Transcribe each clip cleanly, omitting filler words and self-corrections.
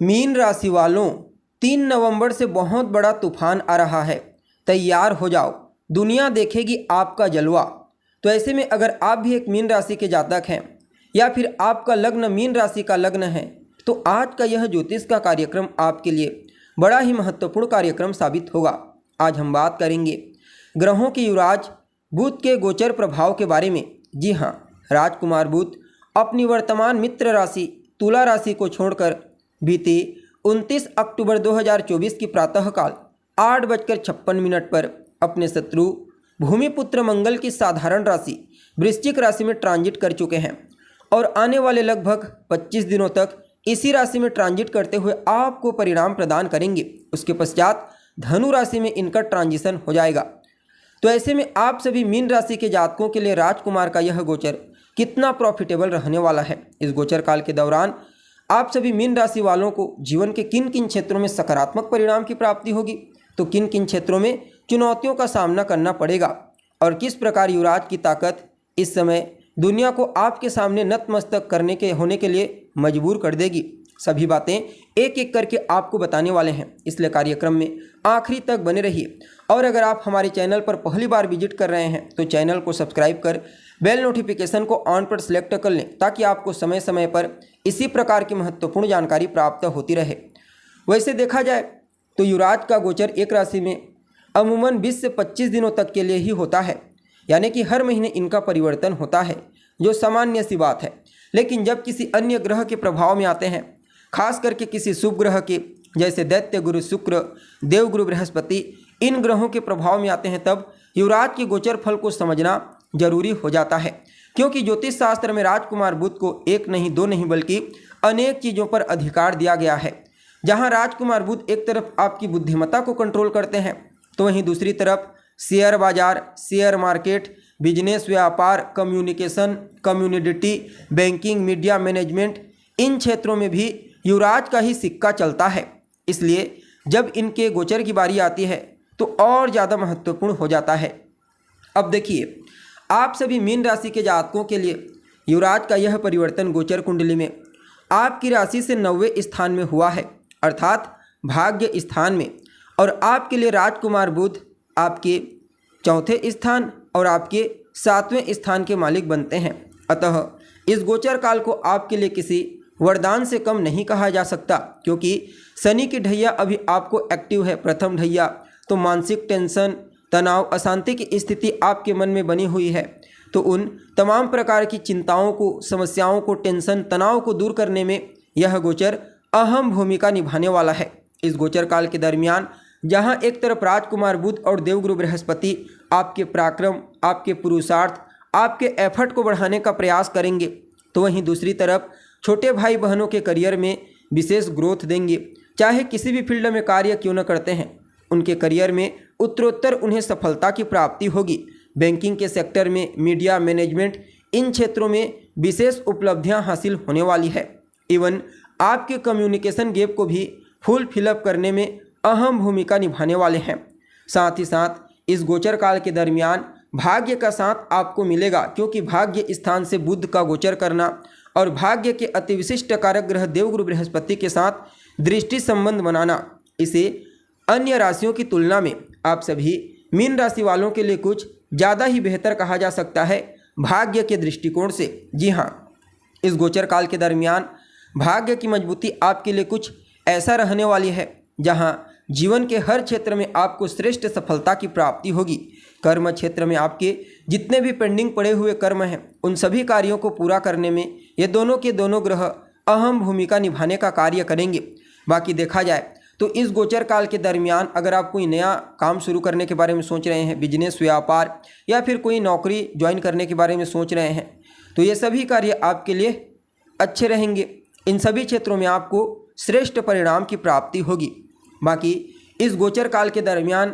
Mean राशि वालों, 3 नवंबर से बहुत बड़ा तूफान आ रहा है। तैयार हो जाओ, दुनिया देखेगी आपका जलवा। तो ऐसे में अगर आप भी एक मीन राशि के जातक हैं या फिर आपका लग्न मीन राशि का लग्न है, तो आज का यह ज्योतिष का कार्यक्रम आपके लिए बड़ा ही महत्वपूर्ण कार्यक्रम साबित होगा। आज हम बात करेंगे ग्रहों के युवराज बुध के गोचर प्रभाव के बारे में। जी हाँ, राजकुमार बुध अपनी वर्तमान मित्र राशि तुला राशि को छोड़कर बीते 29 अक्टूबर 2024 की प्रातःकाल 8:56 पर अपने शत्रु भूमिपुत्र मंगल की साधारण राशि वृश्चिक राशि में ट्रांजिट कर चुके हैं और आने वाले लगभग 25 दिनों तक इसी राशि में ट्रांजिट करते हुए आपको परिणाम प्रदान करेंगे। उसके पश्चात धनु राशि में इनका ट्रांजिशन हो जाएगा। तो ऐसे में आप सभी मीन राशि के जातकों के लिए राजकुमार का यह गोचर कितना प्रॉफिटेबल रहने वाला है। इस गोचर काल के दौरान आप सभी मीन राशि वालों को जीवन के किन किन क्षेत्रों में सकारात्मक परिणाम की प्राप्ति होगी, तो किन किन क्षेत्रों में चुनौतियों का सामना करना पड़ेगा और किस प्रकार युवराज की ताकत इस समय दुनिया को आपके सामने नतमस्तक होने के लिए मजबूर कर देगी। सभी बातें एक एक करके आपको बताने वाले हैं, इसलिए कार्यक्रम में आखिरी तक बने रहिए। और अगर आप हमारे चैनल पर पहली बार विजिट कर रहे हैं तो चैनल को सब्सक्राइब कर बेल नोटिफिकेशन को ऑन पर सेलेक्ट कर लें, ताकि आपको समय समय पर इसी प्रकार की महत्वपूर्ण जानकारी प्राप्त होती रहे। वैसे देखा जाए तो युवराज का गोचर एक राशि में अमूमन 20 से 25 दिनों तक के लिए ही होता है, यानी कि हर महीने इनका परिवर्तन होता है, जो सामान्य सी बात है। लेकिन जब किसी अन्य ग्रह के प्रभाव में आते हैं, खास करके किसी शुभ ग्रह के जैसे दैत्य गुरु शुक्र, देव गुरु बृहस्पति, इन ग्रहों के प्रभाव में आते हैं, तब युवराज के गोचर फल को समझना जरूरी हो जाता है। क्योंकि ज्योतिष शास्त्र में राजकुमार बुध को एक नहीं दो नहीं बल्कि अनेक चीज़ों पर अधिकार दिया गया है। जहां राजकुमार बुध एक तरफ आपकी बुद्धिमत्ता को कंट्रोल करते हैं, तो वहीं दूसरी तरफ शेयर बाजार, शेयर मार्केट, बिजनेस, व्यापार, communication, community, banking, media management, इन क्षेत्रों में भी युवराज का ही सिक्का चलता है। इसलिए जब इनके गोचर की बारी आती है तो और ज़्यादा महत्वपूर्ण हो जाता है। अब देखिए, आप सभी मीन राशि के जातकों के लिए युवराज का यह परिवर्तन गोचर कुंडली में आपकी राशि से 9वें स्थान में हुआ है, अर्थात भाग्य स्थान में। और आपके लिए राजकुमार बुध आपके 4थे स्थान और आपके 7वें स्थान के मालिक बनते हैं। अतः इस गोचर काल को आपके लिए किसी वरदान से कम नहीं कहा जा सकता, क्योंकि शनि की ढैया अभी आपको एक्टिव है, प्रथम ढैया। तो मानसिक टेंशन, तनाव, अशांति की स्थिति आपके मन में बनी हुई है। तो उन तमाम प्रकार की चिंताओं को, समस्याओं को, टेंशन, तनाव को दूर करने में यह गोचर अहम भूमिका निभाने वाला है। इस गोचर काल के दरमियान जहां एक तरफ राजकुमार बुध और देवगुरु बृहस्पति आपके पराक्रम, आपके पुरुषार्थ, आपके एफर्ट को बढ़ाने का प्रयास करेंगे, तो वहीं दूसरी तरफ छोटे भाई बहनों के करियर में विशेष ग्रोथ देंगे। चाहे किसी भी फील्ड में कार्य क्यों न करते हैं, उनके करियर में उत्तरोत्तर उन्हें सफलता की प्राप्ति होगी। बैंकिंग के सेक्टर में, मीडिया मैनेजमेंट, इन क्षेत्रों में विशेष उपलब्धियां हासिल होने वाली है। इवन आपके कम्युनिकेशन गैप को भी फुल फिलअप करने में अहम भूमिका निभाने वाले हैं। साथ ही साथ इस गोचर काल के दरमियान भाग्य का साथ आपको मिलेगा, क्योंकि भाग्य स्थान से बुध का गोचर करना और भाग्य के अति विशिष्ट कारक ग्रह देवगुरु बृहस्पति के साथ दृष्टि संबंध बनाना, इसे अन्य राशियों की तुलना में आप सभी मीन राशि वालों के लिए कुछ ज़्यादा ही बेहतर कहा जा सकता है भाग्य के दृष्टिकोण से। जी हाँ, इस गोचर काल के दरमियान भाग्य की मजबूती आपके लिए कुछ ऐसा रहने वाली है जहां जीवन के हर क्षेत्र में आपको श्रेष्ठ सफलता की प्राप्ति होगी। कर्म क्षेत्र में आपके जितने भी पेंडिंग पड़े हुए कर्म हैं, उन सभी कार्यों को पूरा करने में ये दोनों के दोनों ग्रह अहम भूमिका निभाने का कार्य करेंगे। बाकी देखा जाए तो इस गोचर काल के दरमियान अगर आप कोई नया काम शुरू करने के बारे में सोच रहे हैं, बिजनेस, व्यापार या फिर कोई नौकरी ज्वाइन करने के बारे में सोच रहे हैं, तो ये सभी कार्य आपके लिए अच्छे रहेंगे। इन सभी क्षेत्रों में आपको श्रेष्ठ परिणाम की प्राप्ति होगी। बाकी इस गोचर काल के दरमियान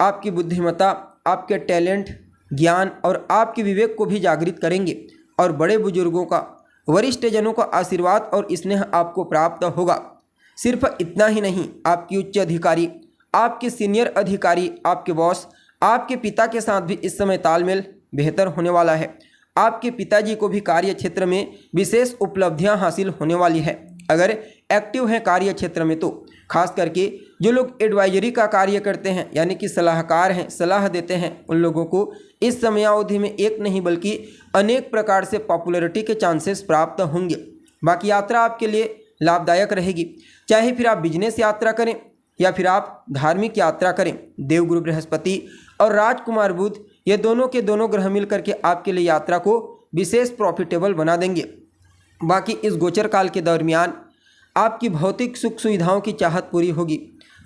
आपकी बुद्धिमत्ता, आपके टैलेंट, ज्ञान और आपके विवेक को भी जागृत करेंगे और बड़े बुजुर्गों का, वरिष्ठ जनों का आशीर्वाद और स्नेह आपको प्राप्त होगा। सिर्फ इतना ही नहीं, आपकी उच्च अधिकारी, आपके सीनियर अधिकारी, आपके बॉस, आपके पिता के साथ भी इस समय तालमेल बेहतर होने वाला है। आपके पिताजी को भी कार्य क्षेत्र में विशेष उपलब्धियां हासिल होने वाली है। अगर एक्टिव हैं कार्य क्षेत्र में तो खास करके जो लोग एडवाइजरी का कार्य करते हैं यानी कि सलाहकार हैं, सलाह देते हैं, उन लोगों को इस समयावधि में एक नहीं बल्कि अनेक प्रकार से पॉपुलैरिटी के चांसेस प्राप्त होंगे। बाकी यात्रा आपके लिए लाभदायक रहेगी, चाहे फिर आप बिजनेस यात्रा करें या फिर आप धार्मिक यात्रा करें। देवगुरु बृहस्पति और राजकुमार बुध ये दोनों के दोनों ग्रह मिल करके आपके लिए यात्रा को विशेष प्रॉफिटेबल बना देंगे। बाकी इस गोचर काल के दरमियान आपकी भौतिक सुख सुविधाओं की चाहत पूरी होगी।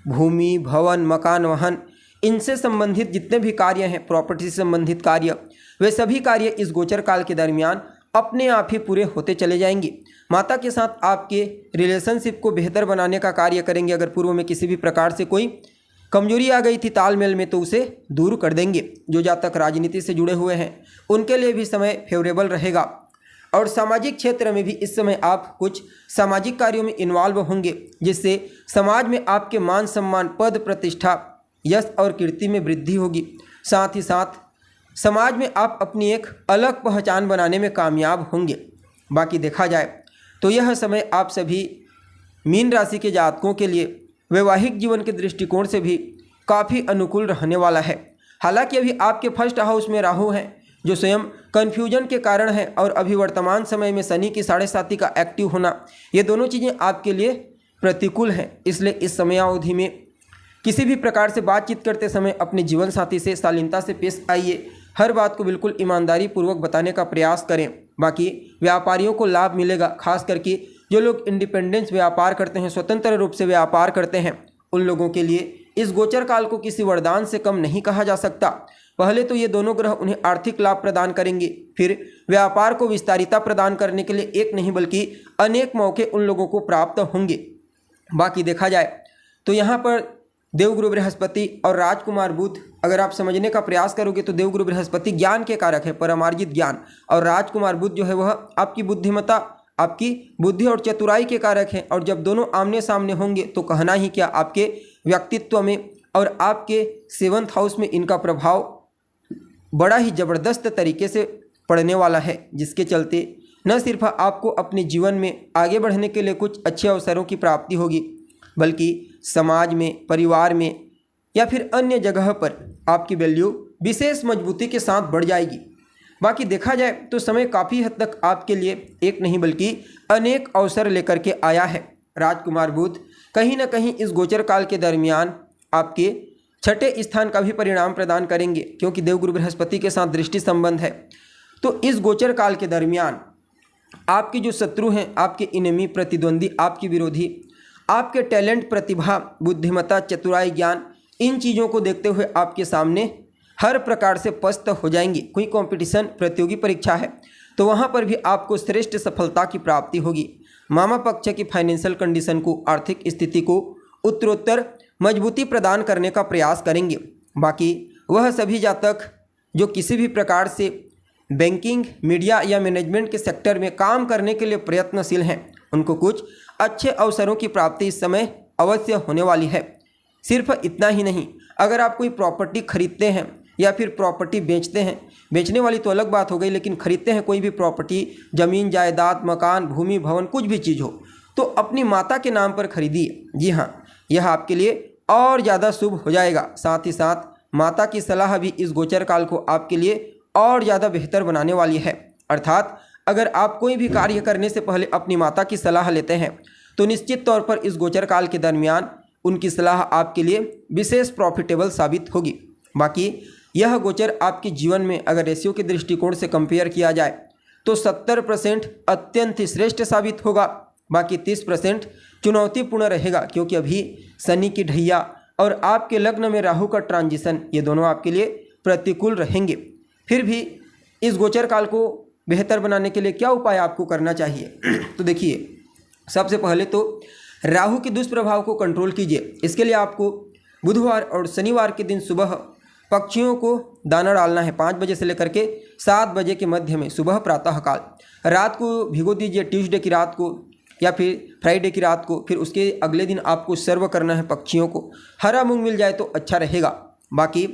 भूमि, भवन, मकान, वाहन इनसे संबंधित जितने भी कार्य हैं, प्रॉपर्टी से संबंधित कार्य, वे सभी कार्य इस गोचर काल के दरमियान अपने आप ही पूरे होते चले जाएंगे। माता के साथ आपके रिलेशनशिप को बेहतर बनाने का कार्य करेंगे। अगर पूर्व में किसी भी प्रकार से कोई कमजोरी आ गई थी तालमेल में तो उसे दूर कर देंगे। जो जातक राजनीति से जुड़े हुए हैं उनके लिए भी समय फेवरेबल रहेगा और सामाजिक क्षेत्र में भी इस समय आप कुछ सामाजिक कार्यों में इन्वॉल्व होंगे, जिससे समाज में आपके मान सम्मान, पद प्रतिष्ठा, यश और कीर्ति में वृद्धि होगी। साथ ही साथ समाज में आप अपनी एक अलग पहचान बनाने में कामयाब होंगे। बाकी देखा जाए तो यह समय आप सभी मीन राशि के जातकों के लिए वैवाहिक जीवन के दृष्टिकोण से भी काफ़ी अनुकूल रहने वाला है। हालांकि अभी आपके फर्स्ट हाउस में राहु हैं जो स्वयं कन्फ्यूजन के कारण है, और अभी वर्तमान समय में शनि की 7.5 का एक्टिव होना, ये दोनों चीज़ें आपके लिए प्रतिकूल हैं। इसलिए इस समयावधि में किसी भी प्रकार से बातचीत करते समय अपने जीवन साथी से शालीनता से पेश आइए। हर बात को बिल्कुल ईमानदारी पूर्वक बताने का प्रयास करें। बाकी व्यापारियों को लाभ मिलेगा, खास करके जो लोग इंडिपेंडेंस व्यापार करते हैं, स्वतंत्र रूप से व्यापार करते हैं, उन लोगों के लिए इस गोचर काल को किसी वरदान से कम नहीं कहा जा सकता। पहले तो ये दोनों ग्रह उन्हें आर्थिक लाभ प्रदान करेंगे, फिर व्यापार को विस्तारिता प्रदान करने के लिए एक नहीं बल्कि अनेक मौके उन लोगों को प्राप्त होंगे। बाकी देखा जाए तो यहाँ पर देवगुरु बृहस्पति और राजकुमार बुध, अगर आप समझने का प्रयास करोगे तो देवगुरु बृहस्पति ज्ञान के कारक है, परमार्जित ज्ञान, और राजकुमार बुध जो है वह आपकी बुद्धिमत्ता, आपकी बुद्धि और चतुराई के कारक हैं। और जब दोनों आमने सामने होंगे तो कहना ही क्या, आपके व्यक्तित्व में और आपके 7th हाउस में इनका प्रभाव बड़ा ही ज़बरदस्त तरीके से पड़ने वाला है, जिसके चलते न सिर्फ आपको अपने जीवन में आगे बढ़ने के लिए कुछ अच्छे अवसरों की प्राप्ति होगी, बल्कि समाज में, परिवार में या फिर अन्य जगह पर आपकी वैल्यू विशेष मजबूती के साथ बढ़ जाएगी। बाकी देखा जाए तो समय काफ़ी हद तक आपके लिए एक नहीं बल्कि अनेक अवसर लेकर के आया है। राजकुमार बुध कहीं ना कहीं इस गोचर काल के दरमियान आपके 6ठे स्थान का भी परिणाम प्रदान करेंगे, क्योंकि देवगुरु बृहस्पति के साथ दृष्टि संबंध है। तो इस गोचर काल के दरमियान आपके जो शत्रु हैं, आपके इनेमी, प्रतिद्वंदी, आपके विरोधी, आपके टैलेंट, प्रतिभा, बुद्धिमत्ता, चतुराई, ज्ञान, इन चीज़ों को देखते हुए आपके सामने हर प्रकार से पस्त हो जाएंगे। कोई कंपटीशन, प्रतियोगी परीक्षा है तो वहाँ पर भी आपको श्रेष्ठ सफलता की प्राप्ति होगी। मामा पक्ष की फाइनेंशियल कंडीशन को, आर्थिक स्थिति को उत्तरोत्तर मजबूती प्रदान करने का प्रयास करेंगे। बाकी वह सभी जातक जो किसी भी प्रकार से बैंकिंग, मीडिया या मैनेजमेंट के सेक्टर में काम करने के लिए प्रयत्नशील हैं, उनको कुछ अच्छे अवसरों की प्राप्ति इस समय अवश्य होने वाली है। सिर्फ इतना ही नहीं, अगर आप कोई प्रॉपर्टी खरीदते हैं या फिर प्रॉपर्टी बेचते हैं, बेचने वाली तो अलग बात हो गई, लेकिन खरीदते हैं कोई भी प्रॉपर्टी, ज़मीन, जायदाद, मकान, भूमि, भवन, कुछ भी चीज़ हो तो अपनी माता के नाम पर खरीदिए। जी हाँ, यह आपके लिए और ज़्यादा शुभ हो जाएगा। साथ ही साथ माता की सलाह भी इस गोचर काल को आपके लिए और ज़्यादा बेहतर बनाने वाली है। अर्थात अगर आप कोई भी कार्य करने से पहले अपनी माता की सलाह लेते हैं तो निश्चित तौर पर इस गोचर काल के दरमियान उनकी सलाह आपके लिए विशेष प्रॉफिटेबल साबित होगी। बाकी यह गोचर आपके जीवन में अगर रेशियो के दृष्टिकोण से कंपेयर किया जाए तो 70% अत्यंत श्रेष्ठ साबित होगा, बाकी 30% चुनौतीपूर्ण रहेगा, क्योंकि अभी शनि की ढैया और आपके लग्न में राहु का ट्रांजिशन, ये दोनों आपके लिए प्रतिकूल रहेंगे। फिर भी इस गोचर काल को बेहतर बनाने के लिए क्या उपाय आपको करना चाहिए तो देखिए, सबसे पहले तो राहु के दुष्प्रभाव को कंट्रोल कीजिए। इसके लिए आपको बुधवार और शनिवार के दिन सुबह पक्षियों को दाना डालना है 5 बजे से लेकर के 7 बजे के मध्य में, सुबह प्रातःकाल। रात को भिगो दीजिए, ट्यूसडे की रात को या फिर फ्राइडे की रात को, फिर उसके अगले दिन आपको सर्व करना है पक्षियों को। हरा मूंग मिल जाए तो अच्छा रहेगा। बाकी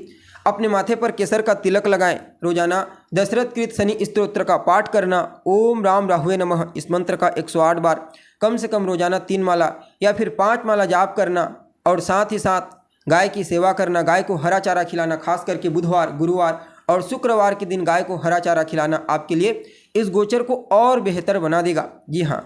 अपने माथे पर केसर का तिलक लगाएं। रोजाना दशरथ कृत शनि स्तोत्र का पाठ करना, ओम राम राहुवे नमः इस मंत्र का 108 बार कम से कम रोजाना 3 माला या फिर 5 माला जाप करना, और साथ ही साथ गाय की सेवा करना, गाय को हरा चारा खिलाना, खास करके बुधवार, गुरुवार और शुक्रवार के दिन गाय को हरा चारा खिलाना आपके लिए इस गोचर को और बेहतर बना देगा। जी हाँ,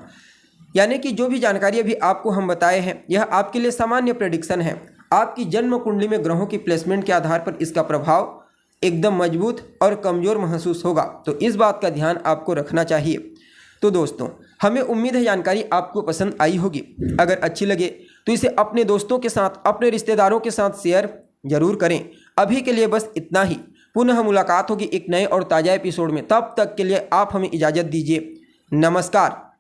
यानी कि जो भी जानकारी अभी आपको हम बताए हैं यह आपके लिए सामान्य प्रेडिक्शन है। आपकी जन्म कुंडली में ग्रहों की प्लेसमेंट के आधार पर इसका प्रभाव एकदम मजबूत और कमज़ोर महसूस होगा, तो इस बात का ध्यान आपको रखना चाहिए। तो दोस्तों, हमें उम्मीद है जानकारी आपको पसंद आई होगी। अगर अच्छी लगे तो इसे अपने दोस्तों के साथ, अपने रिश्तेदारों के साथ शेयर जरूर करें। अभी के लिए बस इतना ही। पुनः मुलाकात होगी एक नए और ताज़ा एपिसोड में। तब तक के लिए आप हमें इजाज़त दीजिए। नमस्कार।